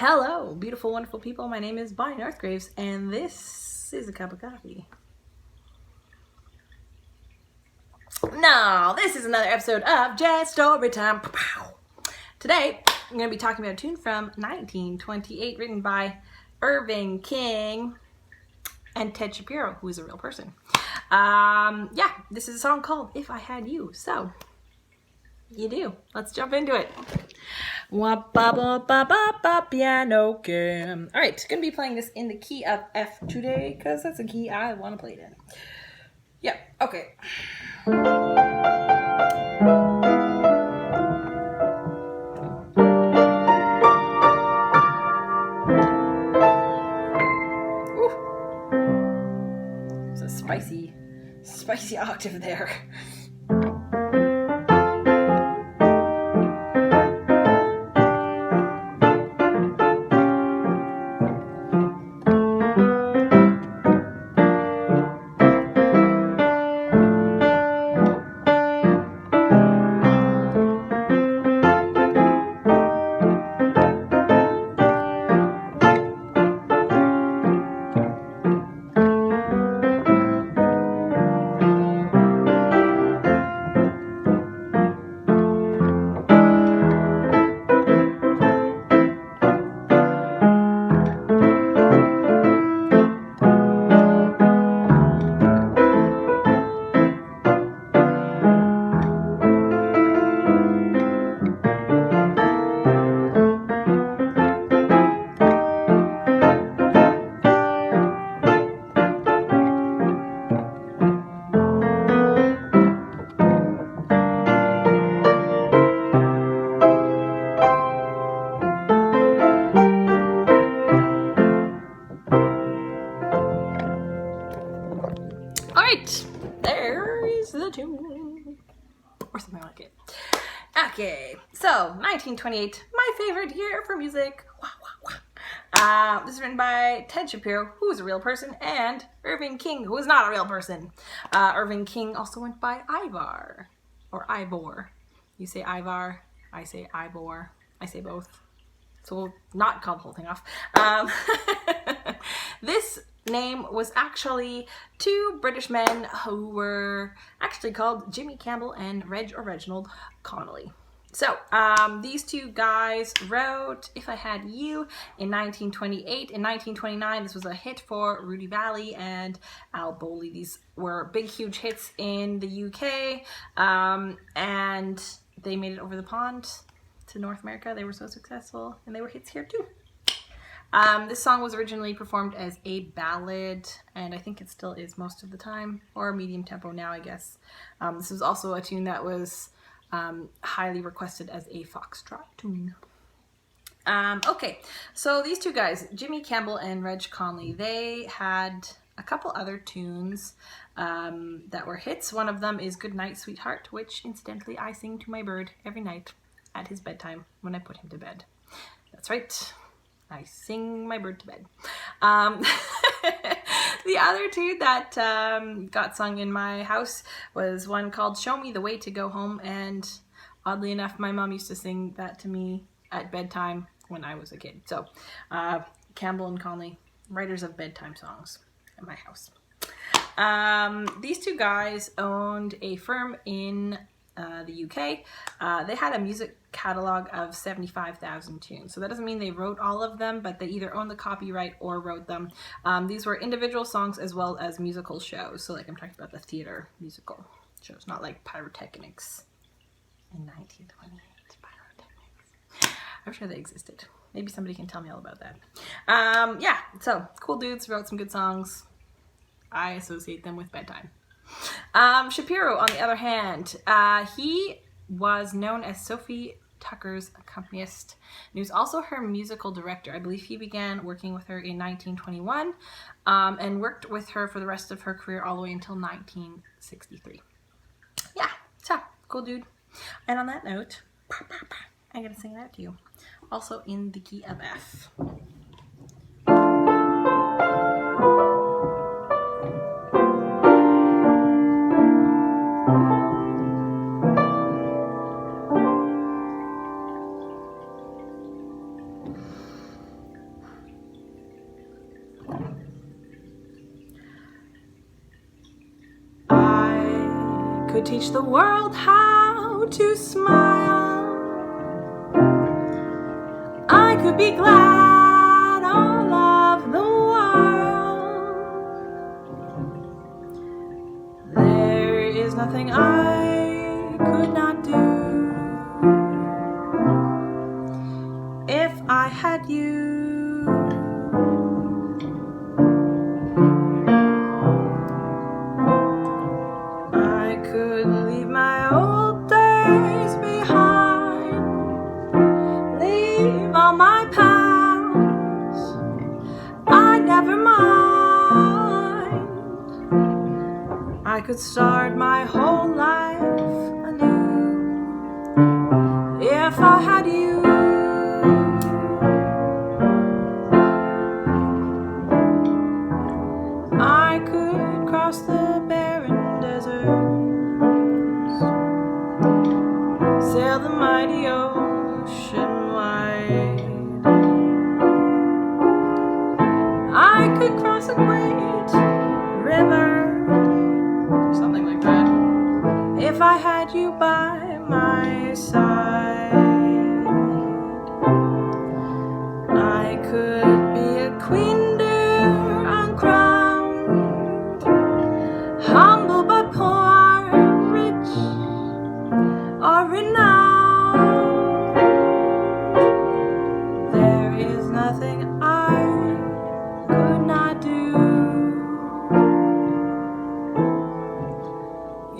Hello, beautiful, wonderful people. My name is Bonnie Northgraves, and this is a cup of coffee. Now, this is another episode of Jazz Storytime. Today, I'm going to be talking about a tune from 1928 written by Irving King and Ted Shapiro, who is a real person. This is a song called If I Had You. So, you do. Let's jump into it. Piano game. Alright, gonna be playing this in the key of F today, because that's a key I want to play it in. Yep, okay. There's a spicy octave there. Alright, there is the tune. Or something like it. Okay, so 1928, my favorite year for music. This is written by Ted Shapiro, who is a real person, and Irving King, who is not a real person. Irving King also went by Ivar, or Ivor. You say Ivar, I say Ivor, I say both. So we'll not call the whole thing off. This name was actually two British men who were actually called Jimmy Campbell and Reginald Connelly. So these two guys wrote If I Had You in 1928. In 1929, this was a hit for Rudy Vallée and Al Bowley. These were big, huge hits in the UK, and they made it over the pond to North America. They were so successful, and they were hits here too. This song was originally performed as a ballad, and I think it still is most of the time, or medium tempo now, I guess. This was also a tune that was highly requested as a foxtrot tune. Okay, so these two guys, Jimmy Campbell and Reg Conley, they had a couple other tunes that were hits. One of them is Good Night, Sweetheart, which incidentally I sing to my bird every night at his bedtime when I put him to bed. That's right. I sing my bird to bed. The other two that got sung in my house was one called Show Me the Way to Go Home, and oddly enough, my mom used to sing that to me at bedtime when I was a kid. So, Campbell and Connelly, writers of bedtime songs at my house. These two guys owned a firm in the UK. They had a music catalog of 75,000 tunes. So that doesn't mean they wrote all of them, but they either owned the copyright or wrote them. These were individual songs as well as musical shows. So like I'm talking about the theater musical shows, not like pyrotechnics in 1928. Pyrotechnics. I'm sure they existed. Maybe somebody can tell me all about that. So cool dudes, wrote some good songs. I associate them with bedtime. Shapiro, on the other hand, he was known as Sophie Tucker's accompanist, and he was also her musical director. I believe he began working with her in 1921 and worked with her for the rest of her career all the way until 1963. Yeah, so cool dude. And on that note, I'm going to sing that to you, also in the key of F. could teach the world how to smile, I could be glad all of the while. There is nothing I could not do if I had you. I could leave my old days behind, leave all my past, I never mind. I could start my whole life anew if I had you. I could cross the barren deserts, sail the mighty ocean wide. I could cross a great river, something like that, if I had you by my side. I could be a queen dear uncrowned, humble but poor, rich or renowned. There is nothing I could not do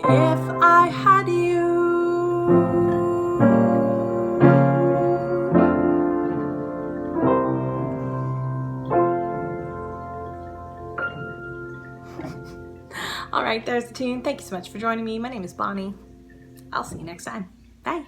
if I had you. All right, there's the tune. Thank you so much for joining me. My name is Bonnie. I'll see you next time. Bye.